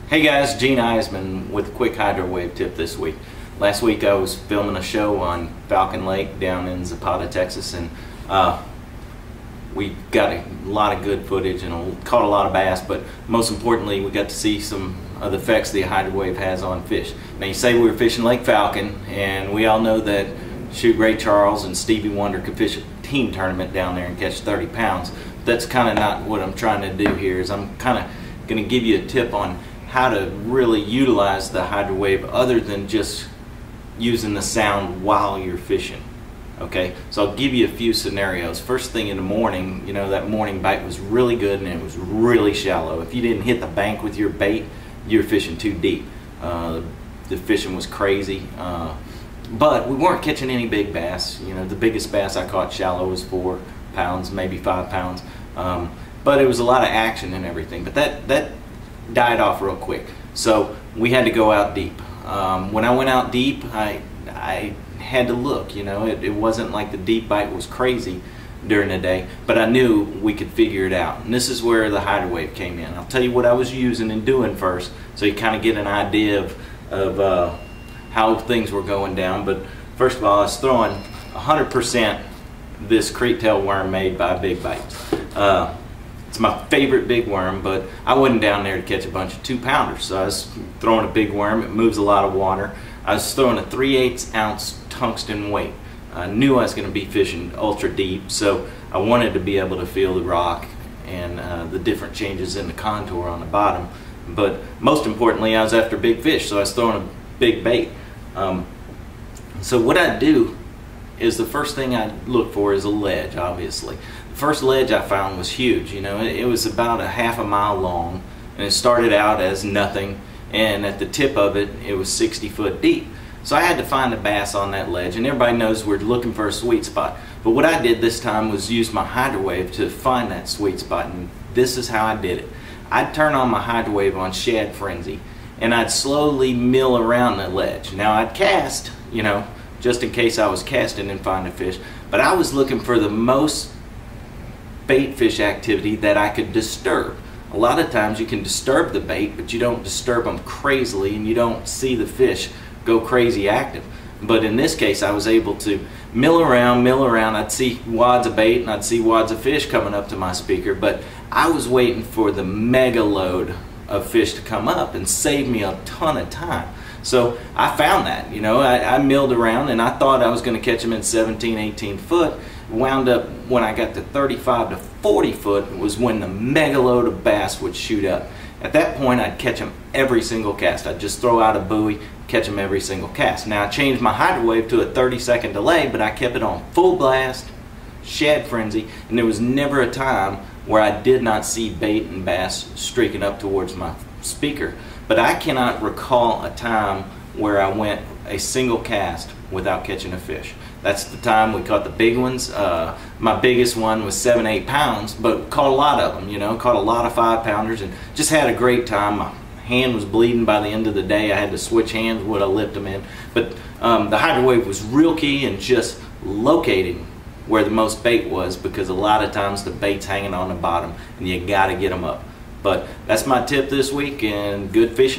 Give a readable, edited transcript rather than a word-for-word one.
Hey guys, Gene Eisenmann with a quick HydroWave tip this week. Last week I was filming a show on Falcon Lake down in Zapata, Texas, and we got a lot of good footage and caught a lot of bass, but most importantly we got to see some of the effects the HydroWave has on fish. Now you say we were fishing Lake Falcon, and we all know that Ray Charles and Stevie Wonder could fish a team tournament down there and catch 30 pounds. That's kind of not what I'm trying to do here. Is I'm kind of going to give you a tip on how to really utilize the HydroWave other than just using the sound while you're fishing. Okay, so I'll give you a few scenarios. First thing in the morning, you know, that morning bite was really good and it was really shallow. If you didn't hit the bank with your bait, you're fishing too deep. The fishing was crazy, but we weren't catching any big bass. You know, the biggest bass I caught shallow was 4 pounds, maybe 5 pounds, but it was a lot of action and everything. But that died off real quick, so we had to go out deep. When I went out deep, I had to look. You know, it wasn't like the deep bite was crazy during the day, but I knew we could figure it out, and this is where the HydroWave came in. I'll tell you what I was using and doing first, so you kind of get an idea of how things were going down. But first of all, I was throwing 100% this creek tail worm made by Big Bites. It's my favorite big worm, but I wasn't down there to catch a bunch of 2-pounders, so I was throwing a big worm. It moves a lot of water. I was throwing a 3/8 ounce tungsten weight. I knew I was going to be fishing ultra deep, so I wanted to be able to feel the rock and the different changes in the contour on the bottom. But most importantly, I was after big fish, so I was throwing a big bait. So what I do is the first thing I look for is a ledge, obviously. The first ledge I found was huge. You know, it was about a half a mile long, and it started out as nothing, and at the tip of it, it was 60 foot deep. So I had to find a bass on that ledge, and everybody knows we're looking for a sweet spot. But what I did this time was use my HydroWave to find that sweet spot, and this is how I did it. I'd turn on my HydroWave on shad frenzy, and I'd slowly mill around the ledge. Now I'd cast, you know, just in case I was casting and find a fish, but I was looking for the most bait fish activity that I could disturb. A lot of times you can disturb the bait, but you don't disturb them crazily, and you don't see the fish go crazy active. But in this case, I was able to mill around. I'd see wads of bait and I'd see wads of fish coming up to my speaker, but I was waiting for the mega load of fish to come up and save me a ton of time. So I found that, you know, I milled around, and I thought I was going to catch them in 17, 18 foot. Wound up when I got to 35 to 40 foot was when the mega load of bass would shoot up. At that point, I'd catch them every single cast. I'd just throw out a buoy, catch them every single cast. Now I changed my HydroWave to a 30-second delay, but I kept it on full blast, shad frenzy, and there was never a time where I did not see bait and bass streaking up towards my speaker. But I cannot recall a time where I went a single cast without catching a fish. That's the time we caught the big ones. My biggest one was 7-8 pounds, but caught a lot of them, you know, caught a lot of 5-pounders, and just had a great time. My hand was bleeding by the end of the day. I had to switch hands what I lipped them in. But the HydroWave was real key in just locating where the most bait was, because a lot of times the bait's hanging on the bottom and you got to get them up. But that's my tip this week, and good fishing.